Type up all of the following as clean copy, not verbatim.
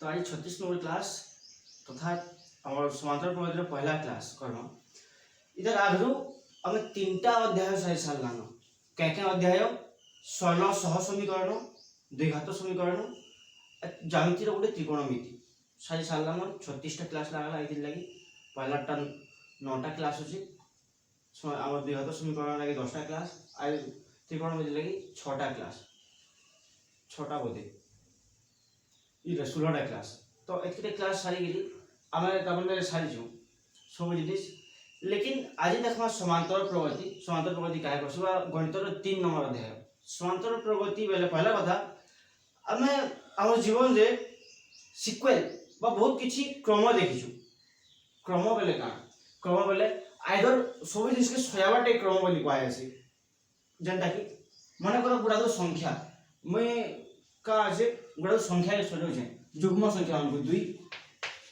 तो आज 36 number class तथा आम समांतर प्रगतिर पहला क्लास कर्म इधर आगु आम तीन टा अध्याय सारी सारान क्या क्या अध्याय सरल सह समीकरण द्विघात समीकरण ज्यामितिर गोटे त्रिकोणमिति सारी सारान 36टा क्लास लगला ये लगी पहलाटा 9टा क्लास अच्छी आम द्विघात समीकरण लगे 10टा क्लास आज त्रिकोणमिति लगी 6टा क्लास 6टा बोधे ये 16टा क्लास तो एतके क्लास सारी गली आम तमें सारी सब जिनिस लेकिन आज देखा समांतर प्रगति क्या कहवा गणितर 3 नंबर अध्याय समांतर प्रगति बेले पहला कथा आम आम जीवन रे सिक्वेल बहुत किसी क्रम देखीचु क्रम बेले क्या क्रम बेले आइदर सब जिनिस के सजावटे क्रम बोली कहुसी जेनटा कि मन कर गुड़ा संख्या मुई का आज गुड़ा संख्या सजाऊे जुग्म संख्या हमको 2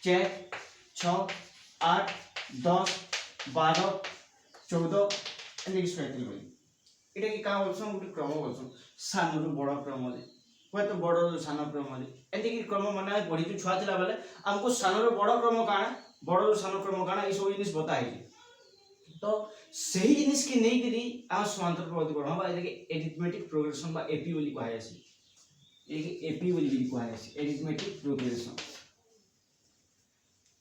4 6 8 10 12 14 एमती सैतल बोली ये कि क्या बोलूँ गोटे क्रम बोलूँ सान रु बड़ क्रम हे तो बड़ रु सान क्रम एमती कि क्रम मन पढ़ी छुआ था बेले आमको सान रु बड़ क्रम काण बड़ रु सान क्रम काण ये सब जिन बताई तो सही जिनिस की नहीं करी आम समांतर प्रगति पढ़ा एरिथमेटिक प्रोग्रेशन एपी बोली कहुसी एपी बोली कहुसी एरिथमेटिक प्रोग्रेशन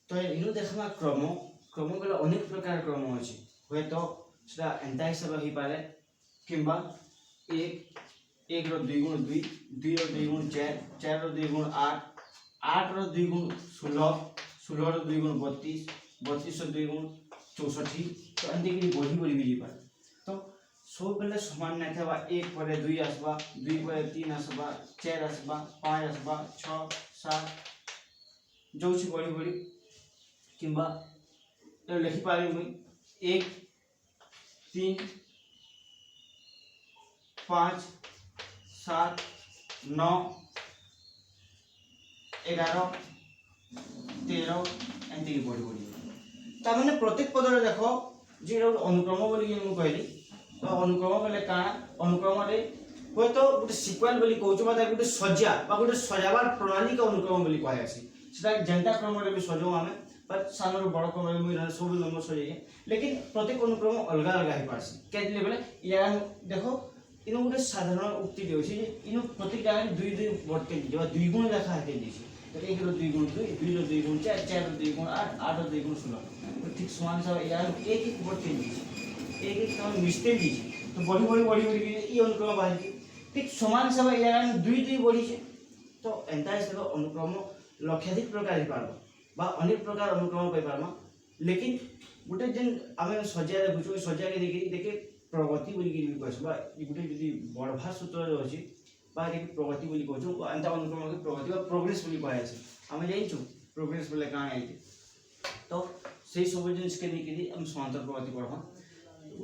तो इनु देखा क्रम क्रम बेले अनेक प्रकार क्रम अच्छे हे तो एंता हिसाब हो पारे किंबा 1 रो 2 गुण 2 2 रो 2 गुण 4 4 रो 2 गुण 8 8 रो 2 गुण 16 16 रो 2 गुण 32 32 रो 2 गुण 64 तो एमती बढ़ी बढ़ी भी पारे तो सब बेले समान नहीं था 1 पर 2 आसवा 2 पर 3 आसवा 4 आसवा 5 आसवा 6 7 जो बढ़ी बढ़ी किंबा लिखि पारे मुई 1 3 5 7 9 11 13 एमती बढ़ी बढ़ी तमें प्रत्येक पद देख जी अनुक्रम बोली कहली तो अनुक्रम बोले क्या अनुक्रम हे तो गोटे सिक्वेल बोली कहूँ गोटे सजा गोटे सजाबार प्रणाली का अनुक्रम बोली कहुसी जेनटा क्रम भी सजाऊ आम सान रु बड़ क्रम मुझे सब नंबर सजाइए लेकिन प्रत्येक अनुक्रम अलग अलग हो पार्सी क्या बोले या देख इन गोटे साधारण उक्ति अच्छे इन प्रत्येक जगह 2 2 बढ़ते दीजिए 2 गुण लेखा हाथ दीजिए 1 रो 2 गुण 2 2 रो 2 गुण 4 4 रो 2 गुण 8 8 रो 2 गुण 16 तो ठीक समान सब यार एक एक बढ़ते दीजिए एक एक कम मिस्ते दीजिए तो बढ़ी बढ़ी बढ़ी बढ़ी ये अनुक्रम बाहर ठीक समान सब यार 2 2 बढ़ी तो एंता हिसाब अनुक्रम लक्षाधिक प्रकार हो पार अनेक प्रकार अनुक्रम पाई पार्मा लेकिन गोटे जेन आम सजा देखुँ सजा के देखे प्रगति बोली कहूँ गोटे जी बड़भा सूत्र अच्छी प्रगति बोली कहूँ एंता अनुक्रम के प्रगति प्रोग्रेस बोली कहुसी आम जाइछू प्रोग्रेस बोले क्या है तो से सब जिनिस के नहीं आम समांतर प्रगति पढ़ा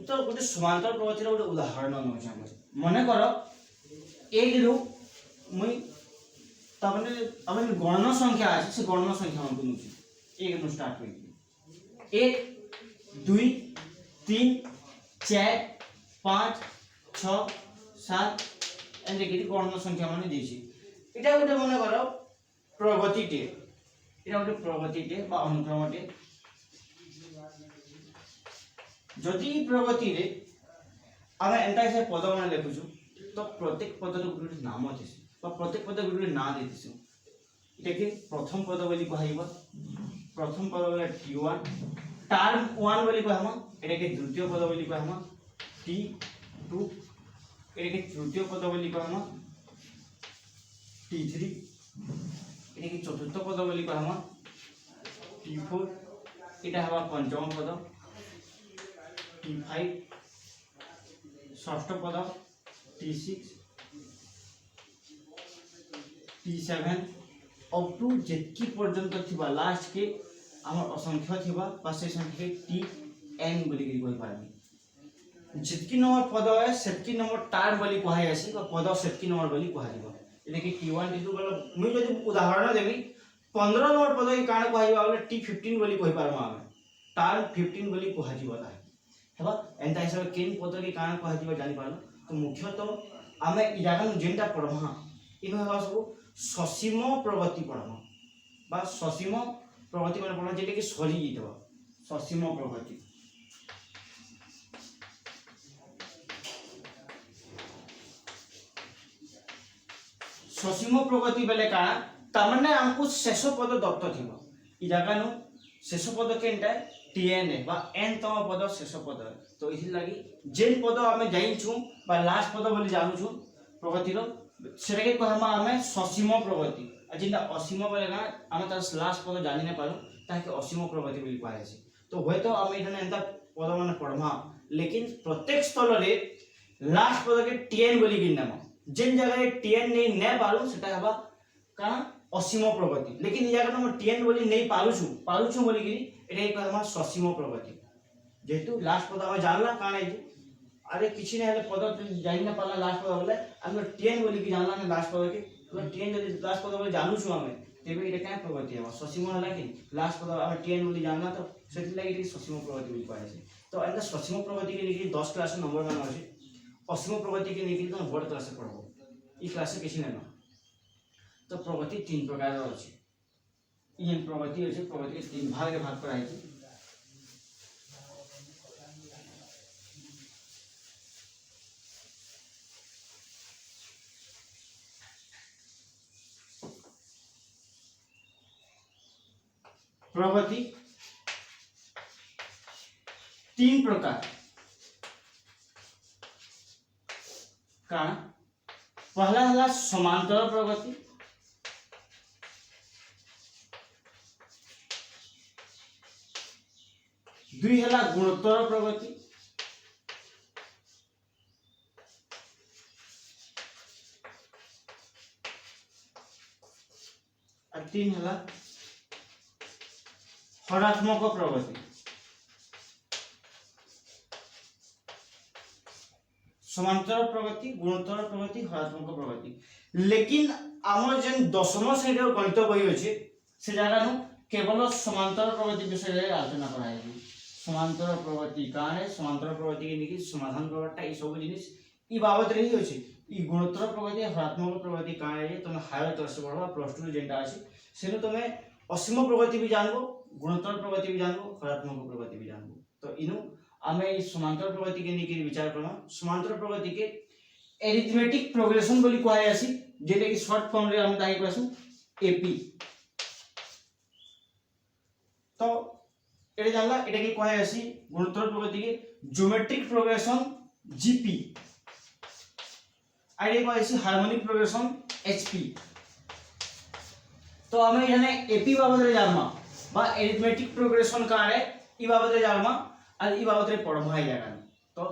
तो गोटे समांतर प्रगतिर गोटे उदाहरण नौ मन कर 1 रु मुई तमें गणन संख्या अच्छे से गणन संख्या हमको नौ 1 रु स्टार्ट कर 1 2 3 4 5 6 7 एमती गणन संख्या मान इटा गोटे मन कर प्रगतिटे इटा गोटे प्रगतिटे अनुक्रमटे जदि प्रगति रे आम एंता हिसाब पद मान लिखुचु तो प्रत्येक पद गोटे नाम अच्छे प्रत्येक पद गोटे ना देतीसु इटा प्रथम पद बोली कह प्रथम पद बोले T1 टर्म 1 बोली कहमा एटा के द्वितीय पद बोली कहमा T2 एटा के तृतीय पद बोली कहमा T3 एटा के चतुर्थ पद बोली कहमा T4 एटा हवा पंचम पद T5 षष्ठ पद T6 T7 अप टू जेतकी पर्यंत थिबा लास्ट के आमर असंख्य थिबा से संख्या Tn बोली कहि पारबी जितकी नंबर पद है सेतकी नंबर टार बोली कहासी पद सेतकी नंबर बोली कह कि T1 T2 बोले मुझे जब उदाहरण देवी 15 नंबर पद की काण कह T15 बोली कहि पारमा आमे टार 15 बोली कह हेबा एंता हिसाब केन पद की काण कह जानि पारलो तो मुख्यतः आमे इजागन जेनटा पढ़मा इन हेबा सब ससीम प्रगति पढ़मा बा ससीम प्रगति माने पड़ा जेटे कि सरी जीतबा ससीम प्रगति ससीम प्रगति बेले का तमने हमको शेष पद दत्त थिबो ई जगह नु शेष पद केनटा टीएन है बा एन तम पद शेष पद है तो इसी लगी जेन पद हमें जाइछु बा लास्ट पद बोली जानू छु प्रगति रो सेरे के कहमा हमें ससीम प्रगति जिंदा असीम बेले का हम तार लास्ट पद जानि ने पारू ताके असीम प्रगति बोली कहै छै तो होय तो हम इठने एंता पद माने पढमा लेकिन प्रत्येक स्थल रे लास्ट पद के टीएन बोली गिननाम जेन जगह टीएन नहीं ने पारू सेटा हबा का असीम प्रगति लेकिन ई जगह हम टीएन बोली नहीं पारू छु बोली गिरी एटा कहमा ससीम प्रगति जेतु लास्ट पद हम जानला काने अरे किछि ने पद जानि न पाला लास्ट पद बोले हम टीएन बोली कि जानला ने लास्ट पद के तो टीएन जदि लास्ट पद बोले जानू छु हमें तेबे एटा काय प्रगति है ससीम हला कि लास्ट पद हम टीएन बोली जानला तो सेति लागि कि ससीम प्रगति बोली कहै छै तो एंदा ससीम प्रगति के लेके 10 क्लास नंबर मान अछि असीम प्रगति के लेके तुम बोर्ड क्लास पढ़बो ई क्लास किछि नै तो प्रगति तीन प्रकार अछि ई प्रगति अछि प्रगति के तीन भाग के भाग कराइ छै प्रगति तीन प्रकार का पहला हला समांतर प्रगति दुई हला गुणोत्तर प्रगति और तीन हला हरात्मक प्रगति समांतर प्रगति गुणोत्तर प्रगति हरात्मक प्रगति लेकिन आम जेन दशम श्रेणी गणित बही अच्छे से जगह केवल समांतर प्रगति विषय आलोचना कराई समांतर प्रगति काने समांतर प्रगति के निकी समाधान करटा ई सब जिनिस ई बाबत रही अछि ई गुणोत्तर प्रगति हरात्मक प्रगति काने तुम हायर क्लास पढ़बा प्लस 2 जेंटा अछि सेनु तुम असीम प्रगति भी जानबो गुणोत्तर प्रगति भी जानबो हरात्मक प्रगति भी जानबो तो इनु आमे इस समांतर प्रगति के निके विचार करना समांतर प्रगति के एरिथमेटिक प्रोग्रेशन बोली कहै अछि जेते कि शॉर्ट फॉर्म रे हम ताहि कहसु एपी तो एटा जानला एटा कि कहै अछि गुणोत्तर प्रगति के ज्योमेट्रिक प्रोग्रेशन जीपी आइडे कहै अछि हार्मोनिक प्रोग्रेशन एचपी तो हमें एने एपी बाबत रे जानमा बा एरिथमेटिक प्रोग्रेशन कारे ई बाबत रे जानमा और ई बाबत रे पढ़मा ई जगह तो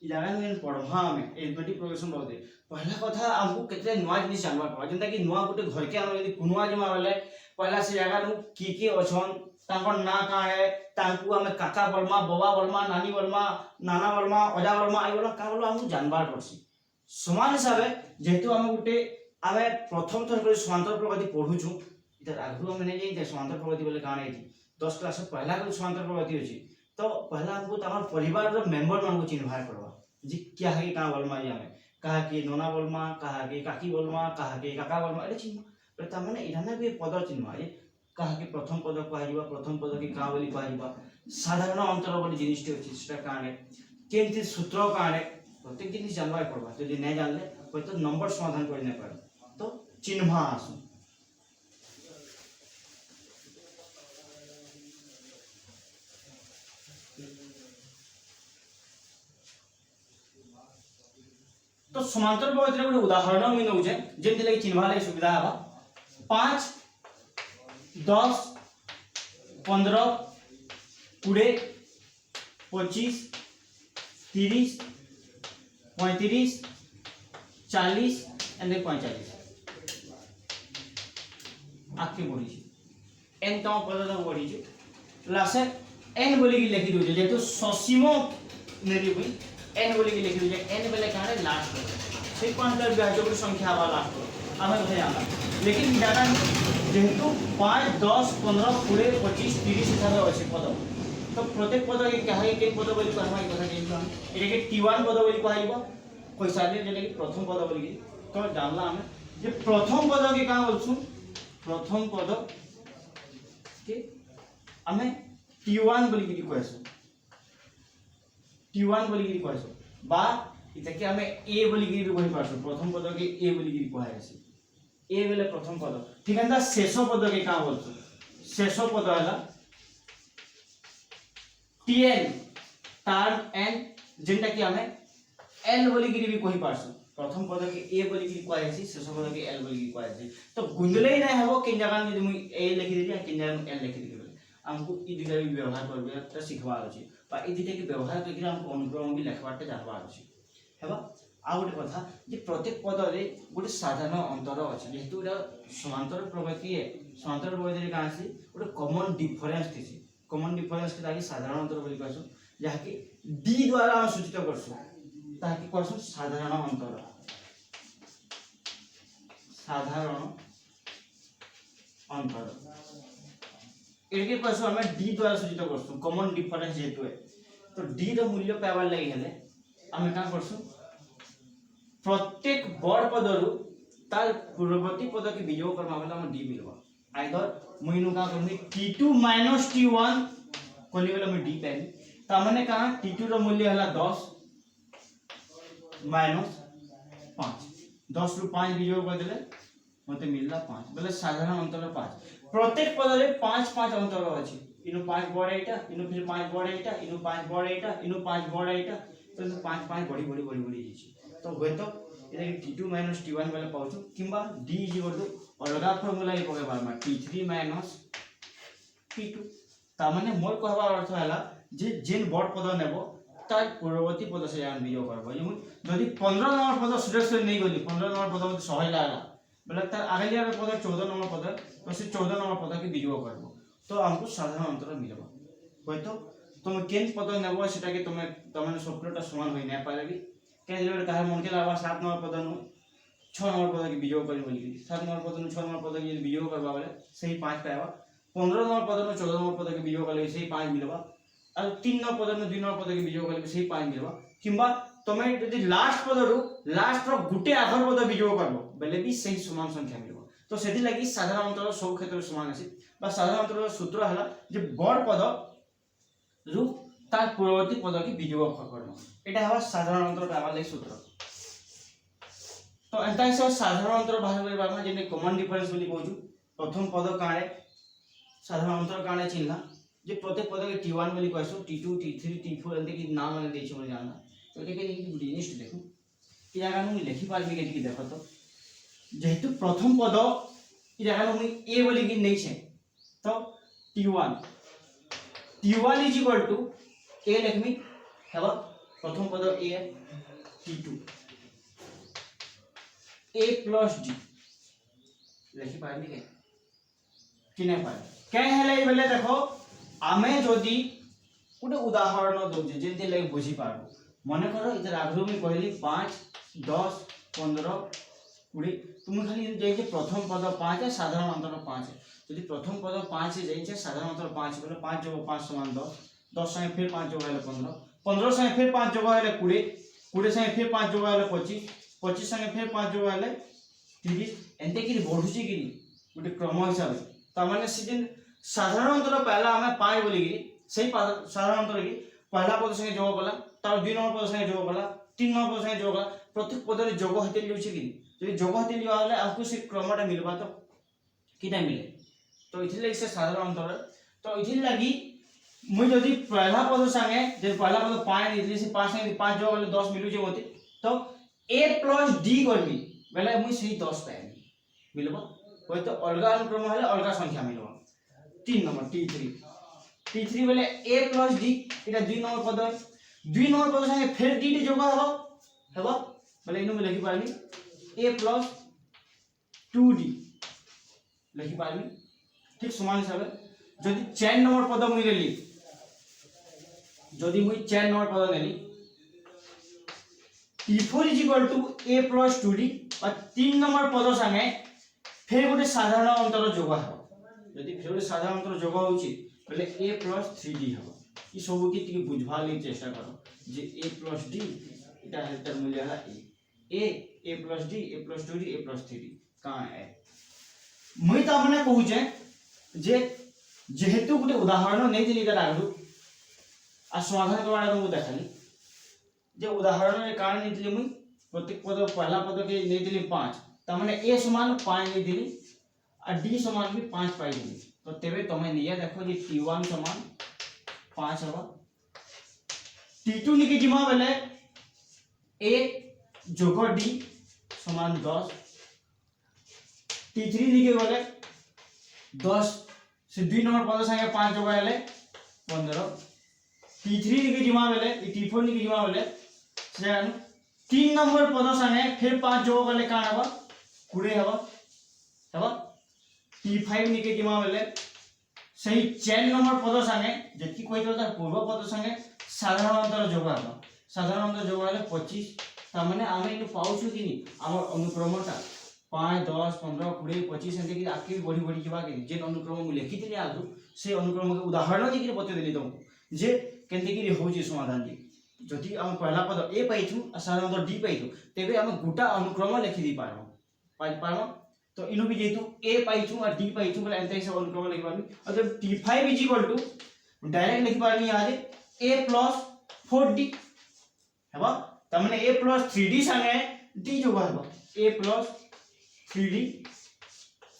ई जगह में पढ़मा हमें एरिथमेटिक प्रोग्रेशन बाबत पहला कथा हमको केते नवा जिनिस जानबा पड़बा जेंता कि नवा गुटे घर के हम यदि कुनुआ जमा बेले पहला से जगह नु की अछन तांकर ना का है तांकु हमें काका बर्मा बाबा बर्मा नानी बर्मा नाना बर्मा अजा बर्मा आई बर्मा का बोलो हम जानबार पड़सी समान हिसाब जेहेतु हम गुटे आमे प्रथम थर कर समांतर प्रगति पढु छु इधर आगु हम नै जे समांतर प्रगति बोले काने 10 क्लास पहला को समांतर प्रगति अछि तो पहला हमको तमार परिवार रो मेंबर मान को चिन्हबार पड़बा जी क्या है का बोलमा जे हमें कहा कि नोना बोलमा कहा कि काकी बोलमा कहा कि काका बोलमा एले चिन्ह पर त माने इराना भी पद चिन्हबा जे कहा कि प्रथम पद कहइबा प्रथम पद के का बोली कहइबा साधारण अंतर बोली जिनिस टे अछि सेटा काने केनति सूत्र काने प्रत्येक जिनिस जानबार पड़बा यदि नै जानले कोइ तो नंबर समाधान कर नै पारे तो चिन्हबा आसु तो समांतर प्रगति रे उदाहरण में नउजे जेंति लागि चिन्हबा लागि सुविधा हबा 5 10 15 20 25 30 35 40 एंड 45 आके बढ़ी एन तम पद बढ़ी लासे एन बोली की लिखि दो जेतु ससीमो नेली हुई एन बोली की लिखि दो एन बेले काने लास्ट से क्वांटल विभाज्य संख्या वाला लास्ट हमें उठे जाना लेकिन ज्यादा जेहेतु 5 10 15 20 25 30 हिसाब से पद तो प्रत्येक पद के कहा के पद बोली कहमा ई कथा जेन हम एके के टी1 पद बोली कहइबो कोई साले जेले कि प्रथम पद बोली तो जानला हम जे प्रथम पद के का बोलछु प्रथम पद कि आमे T1 बोली कि कहसु T1 बोली कि कहसु बा इताके आमे A बोली कि कहि पारसु प्रथम पद के A बोली कि कहै अछि A बेले प्रथम पद ठीक है शेष पद के का बोलसु शेष पद हला Tn टर्म n जेंटा कि आमे L बोली कि भी कहि पारसु प्रथम पद के A बोली कि कहै अछि शेष पद के L बोली कि कहै अछि तो गुंजले नै हबो कि जगह में मुई A लिखि देली कि जगह में L लिखि देली हमको इ दिटा भी व्यवहार करबे त सिखबार अछि बा इ दिटा के व्यवहार करके हमको अनुक्रम भी लिखबाटे जानबार अछि हेबा आ गोटे कथा जे प्रत्येक पद रे गोटे साधारण अंतर अछि जेतु एटा समांतर प्रगति है समांतर प्रगति रे का अछि गोटे कॉमन डिफरेंस थिसी कॉमन डिफरेंस के लागि साधारण अंतर बोली कहसु जहा कि d द्वारा हम सूचित करसु ता कि कहसु साधारण अंतर साधारण अंतर एके कहसु हमें d द्वारा सूचित करसु कॉमन डिफरेंस जेतु है तो d रो मूल्य पावर लागि हेले हमें का करसु प्रत्येक बड़ पदरु तार पूर्ववर्ती पद के वियोग करबा वाला हम d मिलबा आइदर मुइनु का करनी t2 - t1 कोली वाला में d पाइबी त माने का t2 रो मूल्य हला 10 - 5 10 रु 5 वियोग कर देले मते मिलला 5 बोले साधारण अंतर 5 प्रत्येक पद रे 5 5 अंतर अछि इनु 5 बड़ एटा इनु फिर 5 बड़ एटा इनु 5 बड़ एटा इनु 5 बड़ एटा तो 5 5 बड़ी छी तो होय तो इधर t2 - t1 वाला पाउछु किंबा d अलगा फार्मूला ही पके बारमा t3 - t2 ता माने मोर कहबा अर्थ हला जे जेन बड़ पद नेबो तार पूर्ववर्ती पद से जान वियोग करबो यदि 15 नंबर पद सुरेश नहीं गली 15 नंबर पद मते सहय लागला बोले तार आगलिया पद 14 नंबर पद तो से 14 नंबर पद के वियोग करबो तो हमको साधारण अंतर मिलबो होय तो तुम केन पद नेबो सेटा के तुम स्वप्नटा समान होई नै पारेबी के लेवल कहा मन के लावा 7 नंबर पद नु 6 नंबर पद के वियोग करी बोली 7 नंबर पद नु 6 नंबर पद के वियोग करबा बोले सही 5 पाएबा 15 नंबर पद नु 14 नंबर पद के वियोग करले सही 5 मिलबा और 3 नंबर पद नु 2 नंबर पद के वियोग करले सही 5 मिलबा किंबा तमे यदि लास्ट पद रु लास्ट रो गुटे आखर पद वियोग करबो बेले भी सही समान संख्या मिलबो तो सेति लागि साधारण अंतर सब क्षेत्र समान अछि बा साधारण अंतर सूत्र हला जे बड़ पद रु तार पूर्ववर्ती पद के वियोग करबो एटा हवा साधारण अंतर पावा लागि सूत्र तो एंता से साधारण अंतर बाहर करबा में जेने कॉमन डिफरेंस बोली कहू प्रथम पद काणे साधारण अंतर काणे चिन्हला जे प्रत्येक पद के t1 बोली कहसु t2 t3 t4 एते कि नाम माने देछि मोर जानना तो एके कि लिस्ट देखो कि जगह नु लिखि पारबी के कि देखो तो जेहेतु प्रथम पद इ जगह नु a बोली कि नै छै तो t1 = a लिखमी हेबा प्रथम पद a t2 a + d लिखि पारबी के कि नै पार के हेले बेले देखो आमे जदी गोटे उदाहरण दोजे जेंति लागि बुझी पारबो मने करो इधर आगरो में कहली 5 10 15 20 तुम खाली जाई जे प्रथम पद 5 है साधारण अंतर 5 है यदि प्रथम पद 5 से जाई छे साधारण अंतर 5 बोले 5 + 5 = 10 10 संगे फिर 5 जोग हेले 15 15 संगे फिर 5 जोग हेले 20 20 संगे फिर 5 जोग हेले 25 25 संगे फिर 5 जोग हेले 30 एंते कि बढ़ुची कि गोटे क्रम हिसाब त माने सीजन साधारण अंतर पहला हमें 5 बोली कि सही साधारण अंतर की पहला पद संगे जोग कला तार 2 नंबर पद संगे जोग कला 3 नंबर पद संगे जोग कला प्रत्येक पद रे जोग हते लिउछि कि यदि जोग हते लिया हले आपको से क्रमटा मिलबा तो कि नै मिले तो इथि लागि से साधारण अंतर तो इथि लागि मुई जदी पहला पद संगे जे पहला पद 5 इथि से 5 संगे 5 जोग हले 10 मिलु जे होते तो a + d करबी बेले मुई सही 10 पाएबी मिलबा होय तो अलगा अनुक्रम हले अलगा संख्या मिलबा 3 नंबर t3 बोले a + d इटा 2 नंबर पद 2 नंबर पद संगे फिर d टी जोग हेबा बोले इनु में लिखि पारबी a + 2d लिखि पारबी ठीक समान हिसाब जदी 4 नंबर पद मुई लेली जदी मुई 4 नंबर पद लेली t4 = a + 2d और 3 नंबर पद संगे फिर गोटे साधारण अंतर जोग हेबा यदि फिर साधारण अंतर जोग होउची पहले a + 3d हबो ई सब के टिके बुझवा ले चेष्टा करो जे a + d इटा हेतर मूल्य है a + d a + 2d a + 3d का है मुई त अपने कहू जे जेहेतु गोटे उदाहरण नहीं दिली तार आगु आ समाधान करवार आगु देखाली जे उदाहरण रे कारण नहीं दिली मुई प्रत्येक पद पहला पद के नहीं दिली 5 त माने a समान 5 नहीं दिली आ d समान भी 5 पाई दिली तो तेबे तमे निया देखो जे t1 समान 5 हवा t2 निके जिमा बेले a जोग d समान 10 t3 निके गले 10 से 2 नंबर पद संगे 5 जोग हेले 15 t3 निके जिमा बेले t4 निके जिमा बेले से 3 नंबर पद संगे फिर 5 जोग गले कान हवा 20 हवा हवा t5 निके जिमा बेले सही 4 नंबर पद संगे जति कोइ तो तार पूर्व पद संगे साधारण अंतर जोग हवा साधारण अंतर जोग हेले 25 त माने आमे इ पाउछु किनी हमर अनुक्रमटा 5 10 15 20 25 एंते कि आके बढ़ी बढ़ी जीवा के जे अनुक्रम मु लिखि दिले आजु से अनुक्रम के उदाहरण दि के बते देली तुमको जे केनते कि होची समाधान दि जति हम पहला पद ए पाइछु आ साधारण डी पाइछु तेबे हम गोटा अनुक्रम लिखि दी पारबो पारबो तो इनु भी जेतु ए पाइछु आ डी पाइछु बोले एंते सब अनुक्रम लिखि पारबी और जब t5 डायरेक्ट लिखि पारनी आज a + 4d हेबा त माने a + 3d संगे d जोग हेबा a + 3d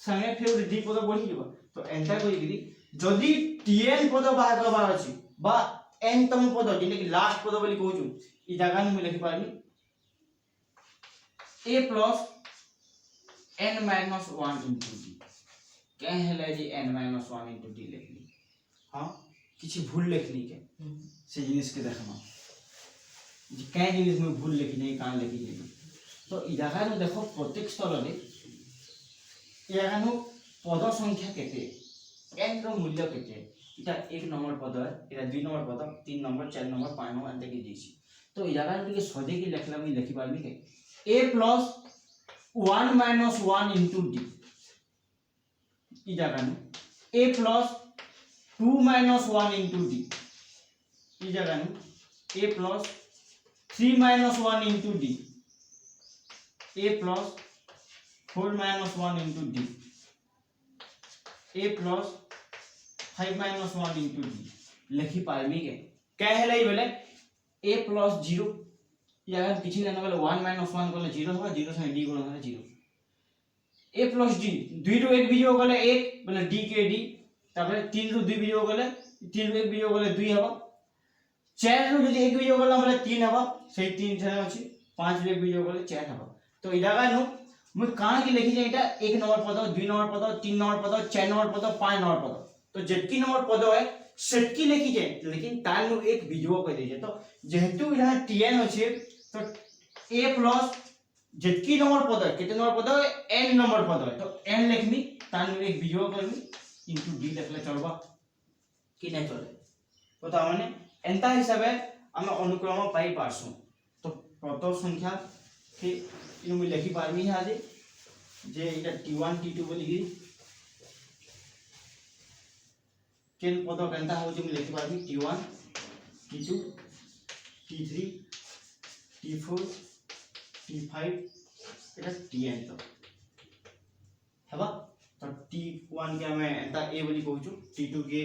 संगे फिर d पद बढ़ी जेबा तो एंटा कोइ गिरी जदी tn पद बाहर करबा अछि बा n तम पद जेने कि लास्ट पद बोली कहूछु इ जगह में लिखि पारनी a + n - 1 * d के हेले जी n - 1 * d लिखली हां किछि भूल लिखली के से जिनिस के देखमा जे के जिनिस में भूल लिखि नहीं कान लिखि नहीं तो इ जगह में देखो प्रत्येक स्थल रे यानु पद संख्या केते n रो मूल्य केते इटा 1 नंबर पद है इटा 2 नंबर पद 3 नंबर 4 नंबर 5 नंबर अंते के दिसी तो इ जगह में के सदे के लिखला में लिखि पारबी के a + 1 - 1 * d इ जगह में a + 2 - 1 * d इ जगह में a + 3 - 1 * d a + 4 - 1 * d a + 5 - 1 * d लिखि पारबी के हेले बेले a + 0 या किछि न बेले 1 - 1 गले 0 होगा 0 से d गुणन है 0 a + d 2 रो 1 बिजो गले 1 बोले d के d तबे 3 रो 2 बिजो गले 3 रो 1 बिजो गले 2 हवा 4 रो जदी 1 बिजो गला बोले 3 हवा सही 3 ठने अछि 5 रो 1 बिजो गले 4 हवा तो इ जगह नु मु कान के लिखि जे एटा 1 नंबर पद 2 नंबर पद 3 नंबर पद 4 नंबर पद 5 नंबर पद तो जेतकी नंबर पद है सेटकी लिखि जे लेकिन तार नु एक बिजो कह दे जे तो जेहेतु इहा tn अछि तो a + जेतकी नंबर पद है कितने नंबर पद है n नंबर पद है तो n लिखमी तार नु एक बिजो करमी * d लिखले चलबा कि नै चले तो ता माने एंता हिसाबे हम अनुक्रम पाई पासु तो प्रथम संख्या के इ मु लिखि पारमी आज जे इटा t1 t2 बोली गिरी केन पद केनता हो जे मु लिखि पारमी t1 t2 t3 t4 t5 एटा tn तो हेबा तो t1 के हमें एंता a बोली कहूछु t2 के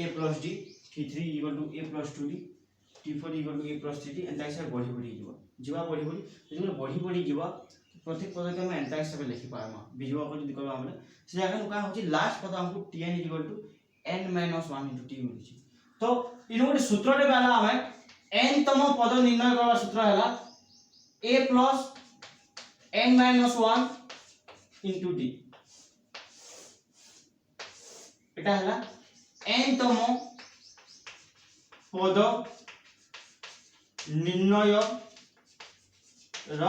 a + d t3 = a + 2d t4 = a + 3d एंता हिसाब बढ़ी बढ़ी जीवा बढ़ी बढ़ी जेने बढ़ी बढ़ी जीवा प्रत्येक पद के हम एंता हिसाब लिखि पारमा बिजवा को जदी करबा हमले से जगह का होची लास्ट पद हमको tn = n - 1 * d मिलछि तो इनो गोटे सूत्र रे बाला हमें n तम पद निर्णय करबा सूत्र हला a + n - 1 * d एटा हला n तम पद निर्णय र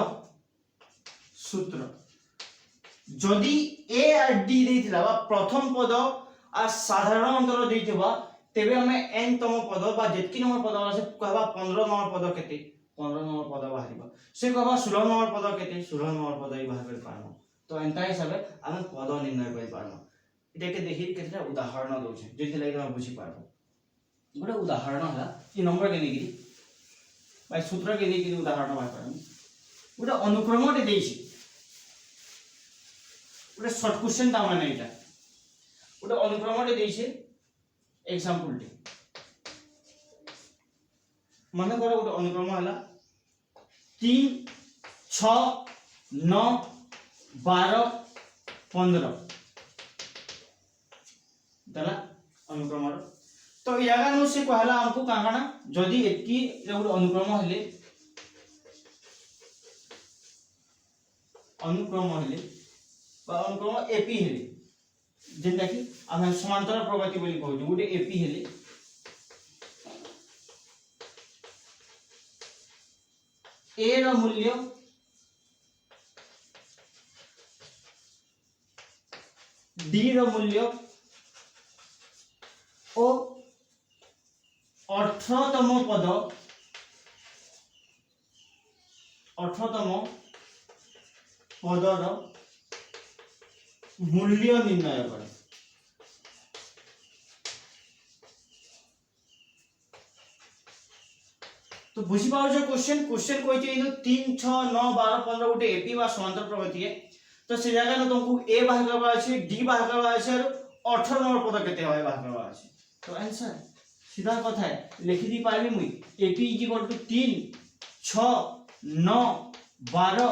सूत्र जदि a और d देथिला बा प्रथम पद आ साधारण अंतर देथिबा तेबे हमें n तम पद बा जेतकी नंबर पद से कहबा 15 नंबर पद केते 15 नंबर पद बाहरिबा से कहबा 16 नंबर पद केते 16 नंबर पद ही बाहर कर पारबो तो एंता हिसाबे हम पद निर्णय कर पारबो एटा के देखि केटा उदाहरण दोछे जेति लागि हम बुझि पारबो गोटे उदाहरण है इ नंबर के नेगिरी भाई सूत्र के नेगिरी उदाहरण बाय पारबो गोटे अनुक्रम दे देछि गोटे शॉर्ट क्वेश्चन ता माने एटा गोटे अनुक्रम दे देछि एग्जांपल टे मन कर गोटे अनुक्रम है 3 6 9 12 15 दला अनुक्रम तो यागा नु से कहला हमको काना जदी एकी गोटे अनुक्रम हेले एपी हेले जेंटा कि आम समांतर प्रगति बोली कहू गोटे एपी हेले ए रो मूल्य डी रो मूल्य ओ 18तम पदर मूल्य निर्णय करे तो बुझी पाओ क्वेश्चन कहते 3 6 9 12 15 गोटे एपी बा समांतर प्रगति है तो से जगह न तुमको ए बाहर करबा अछि डी बाहर करबा अछि और 18 नंबर पद केते होय बाहर करबा अछि तो आंसर सीधा कथा है लिखि दी पाली मुई एपी इक्वल टू 3 6 9 12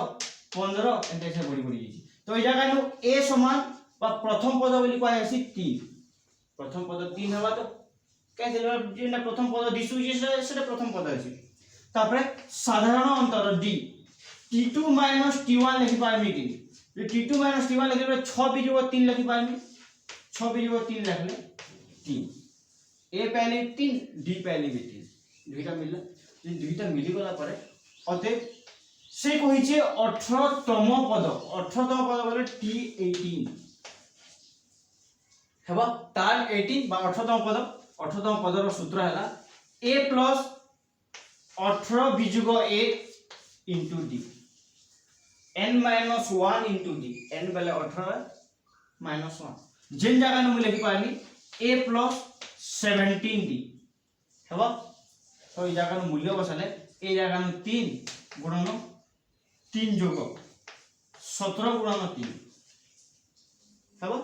15 एते से बड़ी तो ए जगह नु ए समान बा प्रथम पद बोली कहै अछि 3 प्रथम पद 3 हवा तो कैसे जेना प्रथम पद दिसु जे सेटा प्रथम पद अछि तापरे साधारण अंतर डी t2 t1 लिखि पाइमी कि t2 t1 लिखले 6 बिजो 3 लिखि पाइमी 6 बिजो 3 लिखले 3 ए पहले 3 डी पहले भी 3 दुईटा मिलला जे दुईटा मिली गला परे अते से कहि जे 18तम पद बोले t18 हेबा तार 18 बा 18तम पदर सूत्र हैला a plus 18 बिजुग a into d n minus 1 into d n बेले 18 minus 1 जेन जगह न लिखि पानी a plus 17d हेबा तो ई जगह न मूल्य बसले ए जगह न 3 गुणन 3 जोग 17 गुणन 3 हेबा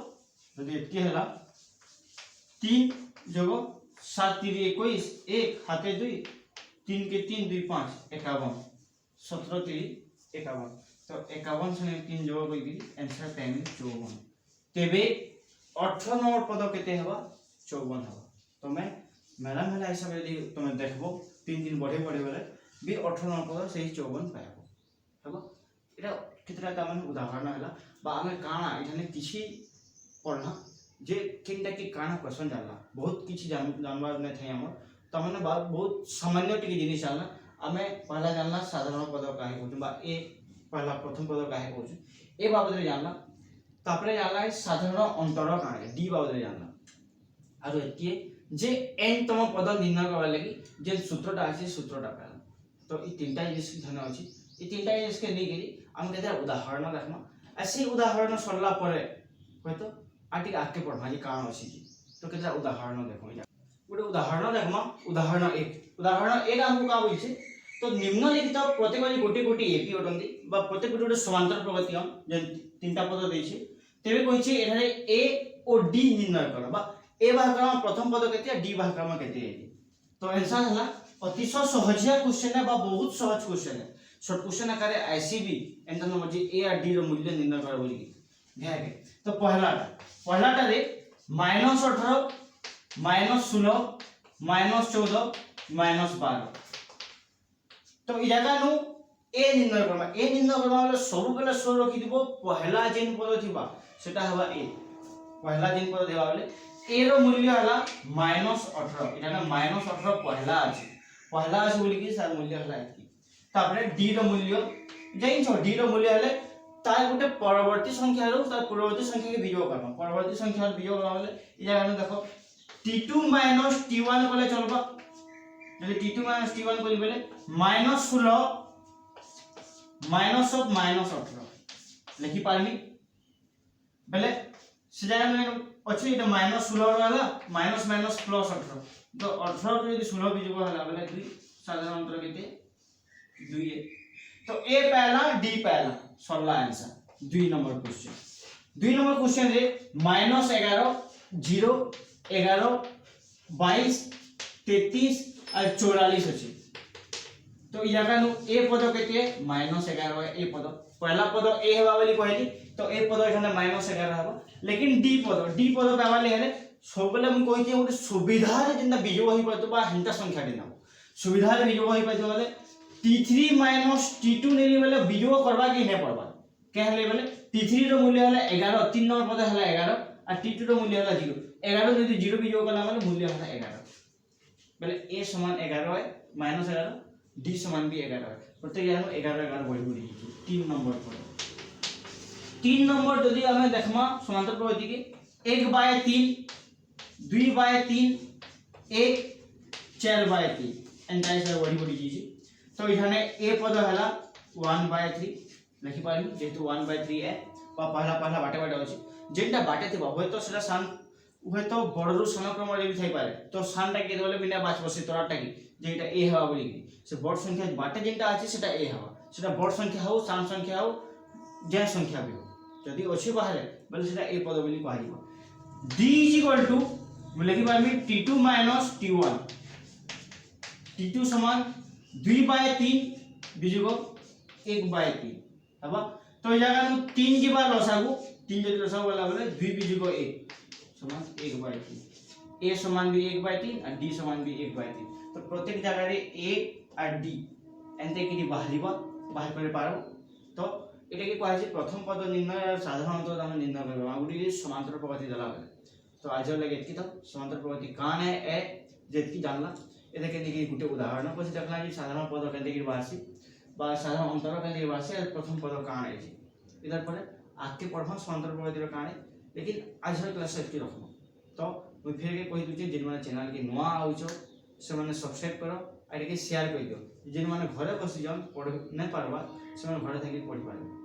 यदि एतकी हैला 3 जोग 7 3 21 1 हाथे 2 3 के 3 2 5 51 17 3 51 तो 51 से 3 जोग होई आंसर टाइम 54 तेबे 18 नंबर पद केते हेबा 54 हेबा तो मैं मेला हिसाब रे तुम देखबो 3 दिन बढ़े बेले भी 18 नंबर पद सही 54 पाइबो हेबा एटा कितरा त मन उदाहरण हला बा हमें काना इठाने किछि पढ़ना जे किनटा की काना क्वेश्चन जानला बहुत किछि जानबार नै थे हमर त माने बहुत सामान्य टिके जिनिस जानला हमें पहला जानला साधारण पद काहे कहू बा ए पहला प्रथम पद काहे कहू ए बाबत रे जानला तापरे जानला साधारण अंतर काहे डी बाबत रे जानला आरो एके जे n तम पद निर्णय करबा लागि जे सूत्रटा अछि सूत्रटा पाला तो ई तीनटा जिनिस ध्यान अछि ई तीनटा जिनिस के नै गेली हम केते उदाहरण देखमा ऐसे उदाहरण सरला परे होय आटी आके पढ़मा जे कारण अछि तो केते उदाहरण देखो गोटे उदाहरण देखमा उदाहरण 1 हमको का होई छै तो निम्नलिखित प्रत्येक गोटे गोटे एपी अटंदी बा प्रत्येक गोटे समांतर प्रगति हम जे तीनटा पद दै छै तेबे कहि छै एठारे ए और डी निर्णय कर बा ए भागक्रम प्रथम पद केते डी भागक्रम केते तो आंसर हला अतिशय सहजिया क्वेश्चन है बा बहुत सहज क्वेश्चन है शॉर्ट क्वेश्चन आकारे आईसीबी एंड नंबर जे ए और डी रो मूल्य निर्णय कर बोली ध्यान के तो पहलाटा रे -18 -16 -14 -12 तो ई जगह नु ए निर्णय करबा वाला सब बेला सो रखि दिबो पहला जेन पद थिबा सेटा हवा ए पहला जेन पद देबा वाले ए रो मूल्य हला -18 इटा ना -18 पहला अछि बोली कि सर मूल्य हला एति तापरे डी रो मूल्य जेन छ डी रो मूल्य हले तार गुटे परवर्ती संख्या रो तार पूर्ववर्ती संख्या के वियोग करबा परवर्ती संख्या रो वियोग करबा वाले ई जगह में देखो t2 t1 बोले चलबा যদি t2 t1 করি বলে -16 -18 লিখি পারবি বলে সেটা মানে ଅଛି এটা -16 रहला माइनस माइनस प्लस 18 तो 18 रे यदि 16 भी जोग हला बले 2 साधारण अंतर केते 2 है तो ए पहला डी पहला सरला आंसर 2 नंबर क्वेश्चन रे -11 0 11 22 33 और 44 अच्छे तो यहाँ ए पद के -11 ए पद पहला पद ए हवा बोली कहली तो ए पद एखाने -11 हबो लेकिन डी पद पावाले हेले सबले हम कहिते गोटे सुविधा रे जिंदा बिजोग होई परतो बा हंता संख्या देना सुविधा रे बिजोग होई परतो बोले t3 - t2 नेली बोले बिजोग करबा कि ने पड़बा के हले बोले t3 रो मूल्य हला 11 3 नंबर पद हला 11 और t2 रो मूल्य हला 0 11 जदि 0 बिजोग कला बोले मूल्य हला 11 बोले a समान 11 है -11 d समान भी 11 है प्रत्येक यानो 11 11 बढ़ी बढ़ी 3 नंबर पर 3 नंबर जदि हमें देखमा समांतर प्रवृत्ति के 1/3 2/3 1 4/3 एंटायर से बढ़ी बढ़ी चीज तो इठाने a पद हला 1/3 लिखि पानी जेतु 1/3 है पहला बाटे बाटे अछि जेंटा बाटे थिबा होय तो सेटा सान होय तो बड़रू सान क्रम रे भी थाई पारे तो सान टा के बोले बिना 5 वर्ष तोराटा की जेटा a हवा बोली से बड़ संख्या बाटे जेंटा अछि सेटा a हवा सेटा बड़ संख्या हो सान संख्या हो जे संख्या भी हो जदी अछि बाहरे बोले सेटा a पद बोली कहलिबो d = लिखि पामी t2 - t1 t2 समान 2/3 बिजोग 1/3 हबा तो जगह 3 की बार लसागु 3 जदि लसागु वाला बोले 2 बिजोग 1 समान 1/3 a समान भी 1/3 और d समान भी 1/3 तो प्रत्येक जगह रे a और d एंते कि बाहर करे पारो तो एटा के कहै छै प्रथम पद निर्णय और साधारण पद हम निर्णय करबा गुडी समांतर प्रवृत्ति दला तो आज लगे एतकी तो समांतर प्रवृत्ति कान है ए जेतकी जानला एटा के देखि गुटे उदाहरण पछी देखला कि साधारण पद केते कि बासी बा साधारण अंतर केते बासी और प्रथम पद कान है इधर पर आके पढ़म समांतर प्रवृत्ति कान है लेकिन आज क्लास एतकी रखम तो मैं फिर के कहि दुचे जिन माने चैनल के नवा आउचो से माने सब्सक्राइब करो और के शेयर कर दियो जिन माने घरे बसी जान पढ़ नै पारबा से माने घरे थाकी पढ़ पारबा।